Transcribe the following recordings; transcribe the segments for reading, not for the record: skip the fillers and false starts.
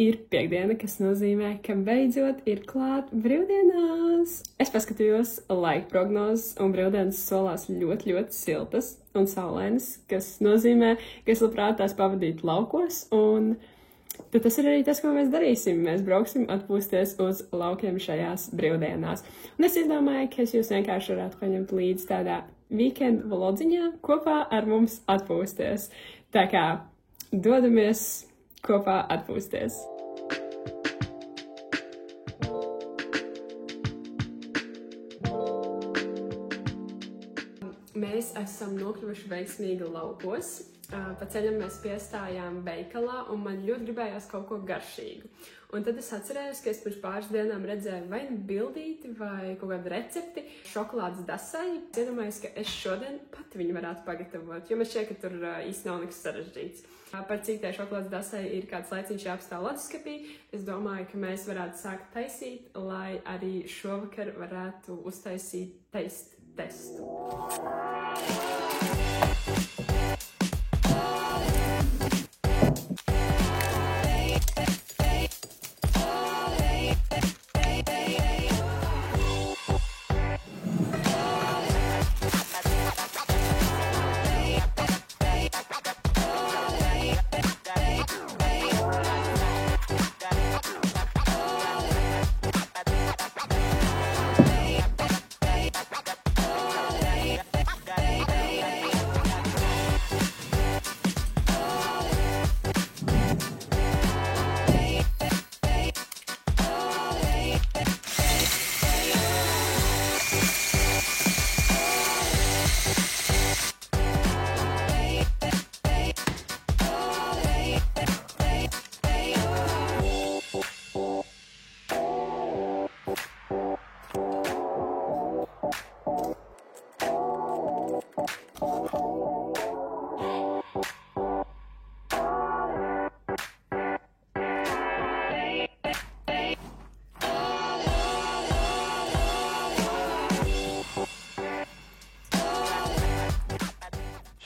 ir piektdiena, kas nozīmē, ka beidzot ir klāt brīvdienās. Es paskatījos laika prognozes, un brīvdienas solās ļoti, ļoti siltas un saulainas, kas nozīmē, ka es labprāt tās pavadītu laukos, un tad tas ir arī tas, ko mēs darīsim. Mēs brauksim atpūsties uz laukiem šajās brīvdienās. Un es izdomāju, ka es jūs vienkārši varētu paņemt līdzi tādā weekend vlodziņā kopā ar mums atpūsties. Tā kā dodamies kopā atpūsties. Mēs esam nokļuvuši veiksmīgi laukos. Pa ceļam mēs piestājām veikalā, un man ļoti gribējās kaut ko garšīgu. Un tad es atcerējos, ka es pirms pāris dienām redzēju vai bildīti vai kaut kādu recepti šokolādes dasai. Es iedomājos, ka es šodien pati viņu varētu pagatavot, jo man šķiet, ka tur īsti nav nekas sarežģīts. Par cik tai šokolādes dasai ir kāds laiciņš jāapstāv leduskapī, es domāju, ka mēs varētu sākt taisīt, lai arī šovakar varētu uztaisīt testu.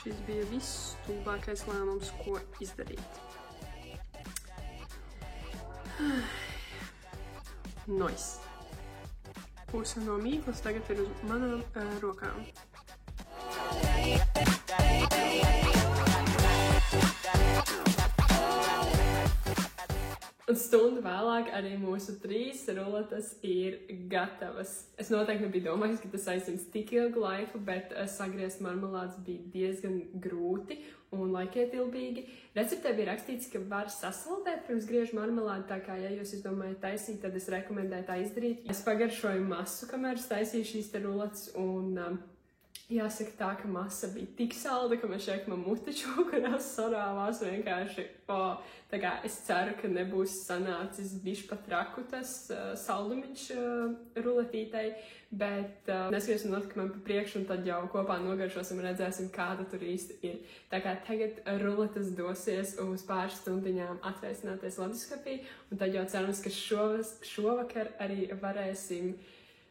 Šis bija visstulbākais lēmums, ko izdarīt. Nice. Puse no mīklas tagad ir uz manām rokām. Un stundu vēlāk arī mūsu 3 ruletes ir gatavas. Es noteikti nebiju domājis, ka tas aizņems tik ilgu laiku, bet sagriezt marmelādes bija diezgan grūti un laikietilpīgi. Receptē bija rakstīts, ka var sasaldēt pirms griež marmelādi, tā kā, ja jūs izdomājat taisīt, tad es rekomendēju tā izdarīt. Es pagaršoju masu, kamēr es taisīju šīs te ruletes, un jāsaka tā, ka masa bija tik salda, ka man šeit man mute čokurās sarāvās vienkārši. Tā kā es ceru, ka nebūs sanācis bišķi pat raku tas saldumiņš ruletītei, bet neskatoties notikumam pa priekšu, un tad jau kopā nogaršosim un redzēsim, kāda tur īsti ir. Tā kā tagad ruletes dosies uz pāris stundiņām atvēsināties leduskapī, un tad jau cerams, ka šovakar arī varēsim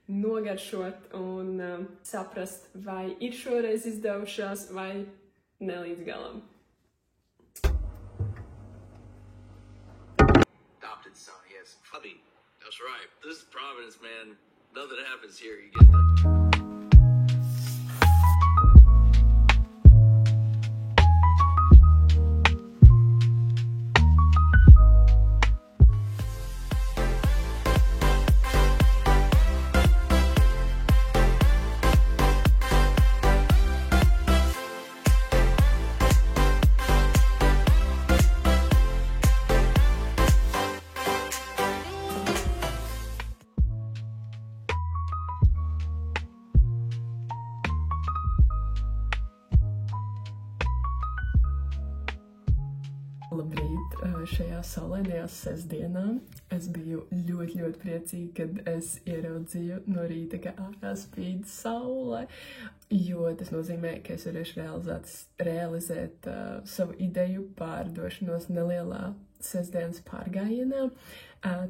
nogaršot un saprast, vai ir šoreiz izdevušās, vai ne līdz galam. Adopted son, yes. Fubby. That's right. This is Providence, man. Nothing happens here, you get that. Labrīt! Šajā saulainajā sestdienā es biju ļoti, ļoti priecīga, kad es ieraudzīju no rīta, ka ārā spīd saule, jo tas nozīmē, ka es varēšu realizēt savu ideju par došanos nelielā sestdienas pārgājienā.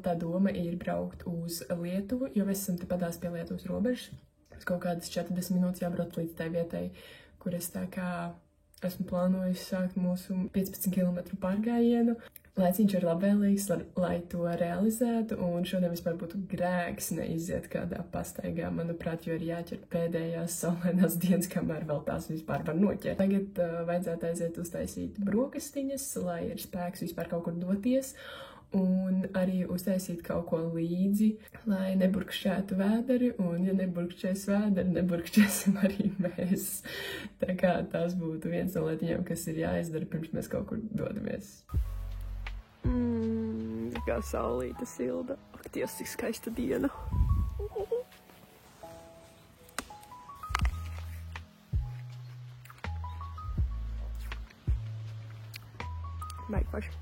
Tā doma ir braukt uz Lietuvu, jo mēs esam tepadās pie Lietuvas robežas. Kaut kādas 40 minūtes jābrauc līdz tai vietai, kur es tā kā esmu plānojusi sākt mūsu 15 km pārgājienu. Laiciņš ir labvēlīgs, lai to realizētu, un šodien vispār būtu grēks neiziet kādā pastaigā, manuprāt, jo ir jāķer pēdējās saulainās dienas, kamēr vēl tās vispār var noķert. Tagad vajadzētu aiziet uztaisīt brokastiņas, lai ir spēks vispār kaut kur doties, un arī uztaisīt kaut ko līdzi, lai neburkšķētu vēderi, un ja neburkšķēs vēderi, neburkšķēsim arī mēs. Tā kā tās būtu viens no lietiņām, kas ir jāizdara, pirms mēs kaut kur dodamies. Kā saulīta silda. Ak, Dievs, cik skaista diena. Baigi paši.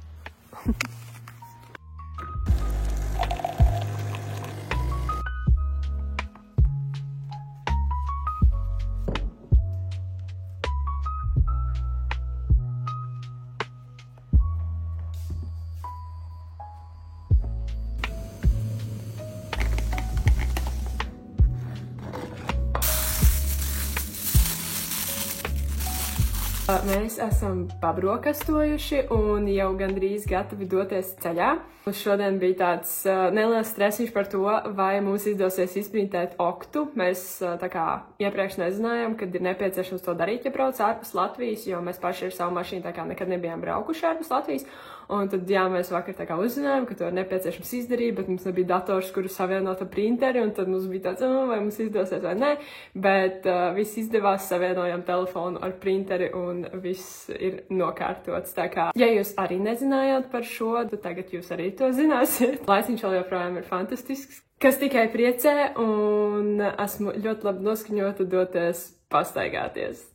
Mēs esam pabrokastojuši un jau gandrīz gatavi doties ceļā. Mums šodien bija tāds neliels stresiņš par to, vai mums izdosies izprintēt oktu. Mēs tā kā iepriekš nezinājām, kad ir nepieciešams to darīt, ja brauc ārpus Latvijas, jo mēs paši ar savu mašīnu tā kā nekad nebijām braukuši ārpus Latvijas. Un tad, jā, mēs vakar tā kā uzzinājām, ka to ir nepieciešams izdarīt, bet mums nebija dators, kuru savienot ar printeri, un tad mums bija tāds, vai mums izdosies vai nē, bet viss izdevās, savienojam telefonu ar printeri, un viss ir nokārtots. Tā kā, ja jūs arī nezinājāt par šo, tad tagad jūs arī to zināsiet. Laiciņš vēl joprojām ir fantastisks, kas tikai priecē, un esmu ļoti labi noskaņota doties pastaigāties.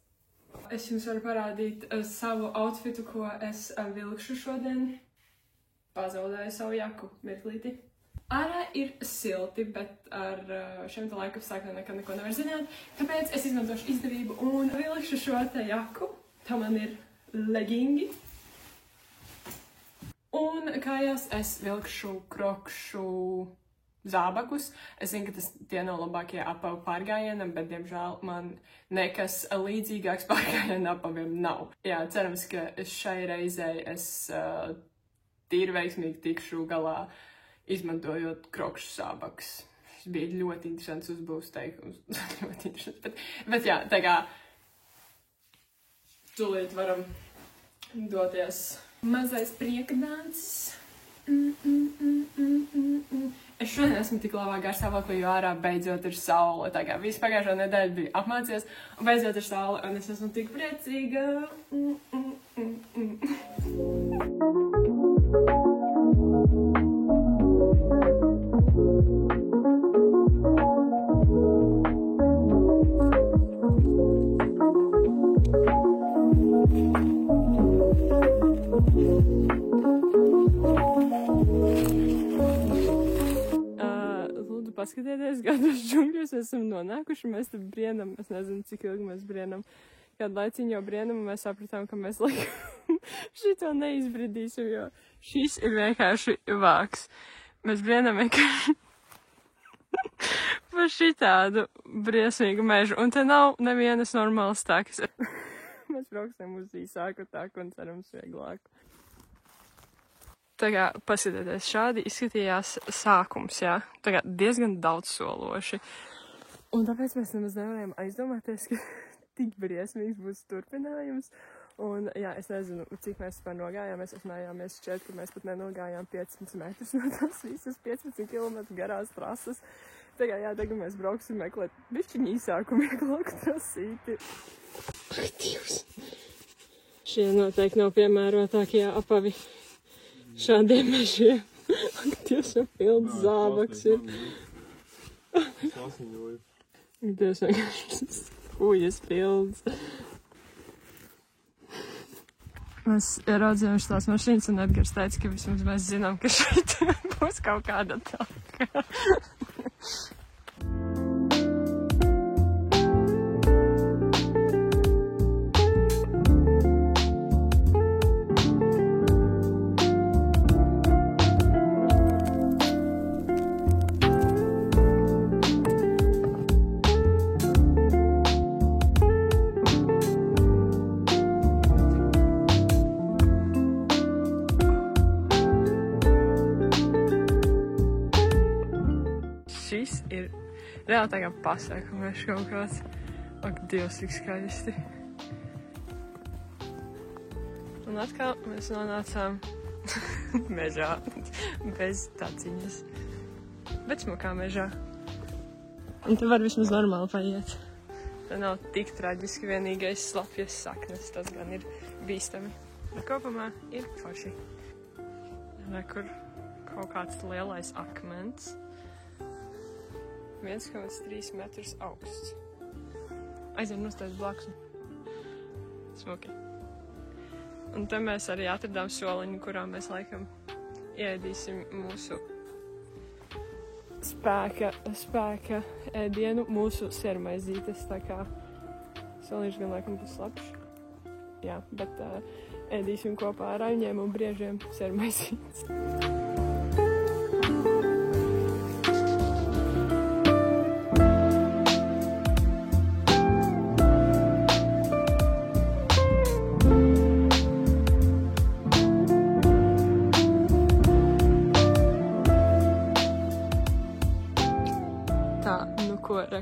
Es jums varu parādīt savu outfitu, ko es vilkšu šodien. Pazaudēju savu jaku mirklīti. Ārā ir silti, bet ar šiem te laikapstākļiem nekad neko nevar zināt. Tāpēc es izmantošu izdevību un vilkšu šo te jaku. Tā man ir legingi. Un kājās es vilkšu krokšu zābakus. Es zinu, ka tie nav labākie apavu pārgājienam, bet, diemžēl, man nekas līdzīgāks pārgājienu apaviem nav. Jā, cerams, ka šai reizei es tīri veiksmīgi tikšu galā, izmantojot krokšu zābakus. Tas bija ļoti interesants uzbūves teikums. Ļoti interesants. Bet jā, tā kā tūlīt varam doties. Mazais priekadāns. Es šodien esmu tik labā garstāvoklī, jo ārā beidzot ir saule. Tā kā visu pagājušo nedēļu biju apmācies, un beidzot ir saule, un es esmu tik priecīga. Paskatieties, kādos džungļos esam nonākuši. Mēs te brienam, es nezinu, cik ilgi mēs brienam. Kādu laiciņu jau brienam, un mēs sapratām, ka mēs laikam šito neizbridīsim, jo šis ir vienkārši vāks. Mēs brienam vienkārši par šitādu briesmīgu mežu, un te nav nevienas normālas takas. Mēs brauksim uz īsāku taku un cerams vieglāku. Tā kā, paskatieties, šādi izskatījās sākums, jā, tā kā diezgan daudz sološi. Un tāpēc mēs nemaz nevarējām aizdomāties, ka tik briesmīgs būs turpinājums. Un, jā, es nezinu, cik mēs vispār nogājām, mēs apmējāmies šķiet, ka mēs pat nenogājām 15 metrus no tās visas 15 km garās trases. Tā kā, jā, tagad mēs brauksim meklēt bišķiņ īsāku vieglāku trasīti. Ai, Dievs! Šie noteikti nav piemērotākie apavi šādiem mežiem. Ak, Dievs, jau pilns zābaks ir. Es asiņoju. Dievs, vienkārši hujas pilns. Mēs ieraudzījām tās mašīnas un Edgars teica, ka vismaz mēs zinām, ka šeit būs kaut kāda taka. Reāli tā kā pasēku mēs kaut kāds. Ak, Dievs, cik skaisti. Un atkal mēs nonācām mežā bez taciņas. Bet smukā mežā. Un te var vismaz normāli paiet. Tā nav tik traģiski, vienīgais slapjas saknes, tas gan ir bīstami. Kopumā ir forši. Kur kaut kāds lielais akmens. 1,3 metrus augsts. Aizvien nostājas blakus. Smuki. Un te mēs arī atradām soliņu, kurā mēs laikam ieēdīsim mūsu spēka ēdienu, mūsu sērmaizītes, tā kā soliņš gan laikam būs labs. Jā, bet ēdīsim kopā ar aļņiem un briežiem sērmaizītes.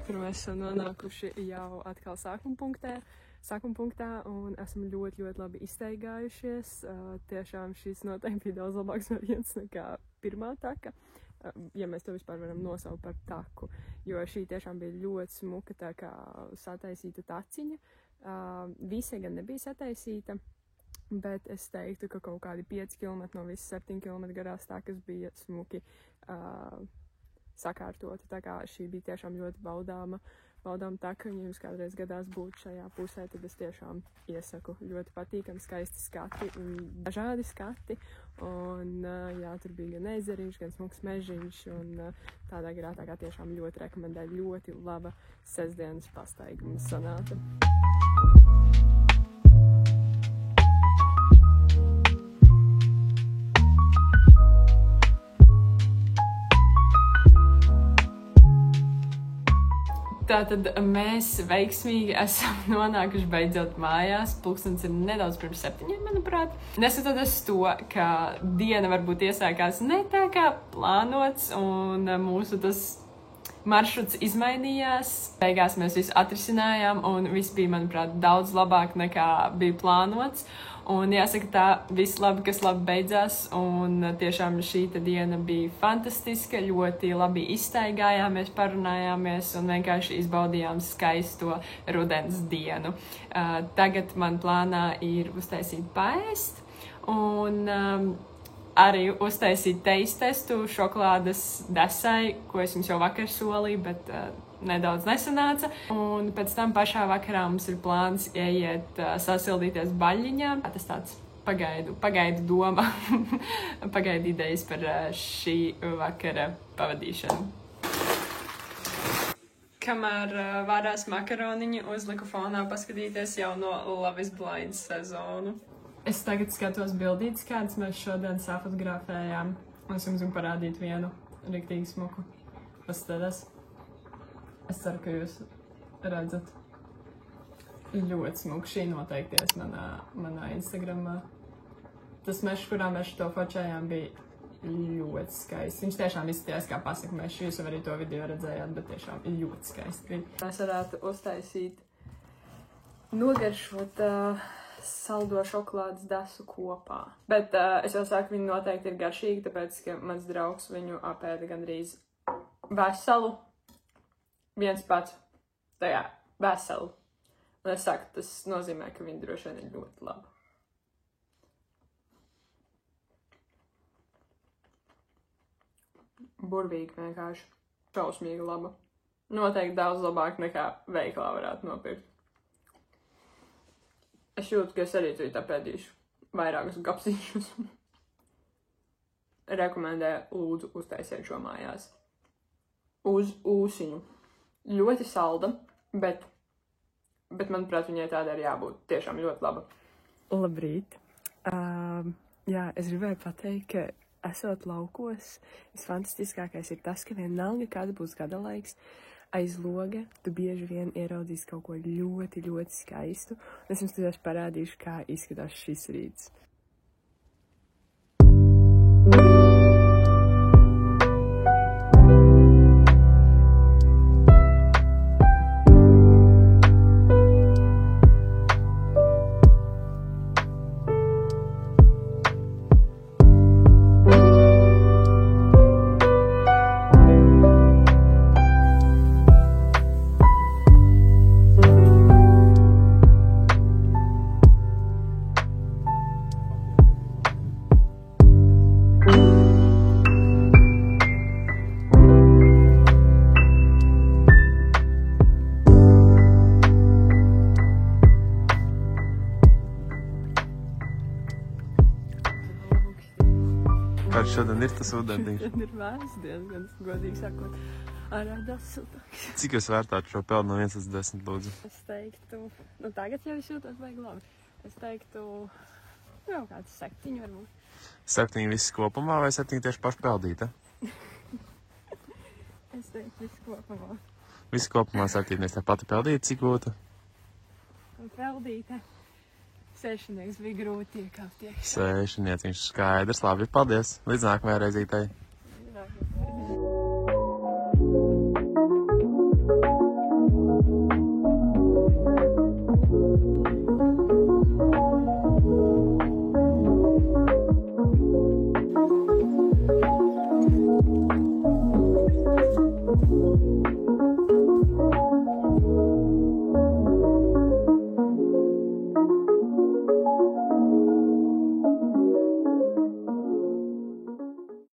Kur mēs esam nonākuši jau atkal sākuma punktā un esam ļoti, ļoti labi izteigājušies. Tiešām šis noteikti bija daudz labāks variants nekā pirmā taka, ja mēs to vispār varam nosaukt par taku, jo šī tiešām bija ļoti smuka tā kā sataisīta taciņa. Visa gan nebija sataisīta, bet es teiktu, ka kaut kādi 5 km no visas 7 km garās takas bija smuki sakārtota, tā kā šī bija tiešām ļoti baudāma taka, un ja jums kādreiz gadās būt šajā pusē, tad es tiešām iesaku. Ļoti patīkami, skaisti skati un dažādi skati, un jā, tur bija gan ezeriņš, gan smuks mežiņš, un tādā garā tā kā tiešām ļoti rekomendēju, ļoti laba sestdienas pastaiguma sanāca. Tātad mēs veiksmīgi esam nonākuši beidzot mājās. Pulkstenis ir nedaudz pirms 7, manuprāt. Neskatoties to, ka diena varbūt iesākās ne tā kā plānots un mūsu tas maršruts izmainījās. Beigās mēs visu atrisinājām un viss bija, manuprāt, daudz labāk nekā bija plānots. Un jāsaka tā, viss labi, kas labi beidzās, un tiešām šī diena bija fantastiska, ļoti labi izstaigājāmies, parunājāmies un vienkārši izbaudījām skaisto rudens dienu. Tagad man plānā ir uztaisīt paēst un arī uztaisīt taste testu šokolādes desai, ko es jums jau vakar solīju, bet nedaudz nesanāca. Un pēc tam pašā vakarā mums ir plāns ieiet sasildīties baļļiņā. Tas tāds pagaidu doma, pagaidu idejas par šī vakara pavadīšanu. Kamēr vārās makaroniņi, uzliku fonā paskatīties jau no Love is Blind sezonu. Es tagad skatos bildītes, kādas mēs šodien safotografējām. Un es jums gribu parādīt vienu riktīgi smuku. Paskatās. Es ceru, ka jūs redzat. Ļoti smuku. Šī noteikti ir manā Instagramā. Tas mežs, kurā mēs to fočējām, bija ļoti skaisti. Viņš tiešām izskatījās kā pasaku mežs. Jūs arī to video redzējāt, bet tiešām ļoti skaisti. Mēs varētu uztaisīt, nogaršot saldo šokolādes desu kopā. Bet es jau saku, viņi noteikti ir garšīgi, tāpēc, ka mans draugs viņu apēda gandrīz veselu. Viens pats tajā veselu. Un es saku, tas nozīmē, ka viņi droši vien ir ļoti labi. Burvīgi vienkārši. Šausmīgi laba. Noteikti daudz labāk nekā veikalā varētu nopirkt. Es jūtu, ka es arī tur apēdīšu vairākus gabziņus. Rekomendēju, lūdzu, uztaisiet šo mājās. Uz ūsiņu. Ļoti salda, bet manuprāt, viņai tāda ir jābūt tiešām ļoti laba. Labrīt. Jā, es gribēju pateikt, ka esot laukos, visfantastiskākais ir tas, ka vienalga, kāda būs gada laiks, aiz loga tu bieži vien ieraudzīs kaut ko ļoti, ļoti skaistu. Un es jums tad parādīšu, kā izskatās šis rīts. Kāds šodien ir tas ūdentiņš? Tad ir vēs diezgan, godīgi sakot, ārā daudz siltāks. Cik jūs vērtātu šo peldu no 1 līdz 10, lūdzu? Es teiktu, nu tagad jau es jūtos baigi labi. Es teiktu, jau kāds 7 varbūt. 7 visi kopumā vai 7 tieši paši peldīte? Es teiktu visu kopumā. Visi kopumā 7, tā pati peldīte, cik gūta? Un peldīte. 6 bija grūti iekāpt iekšā. 6, skaidrs, labi, paldies. Līdz nākamajai reizītei. Jā.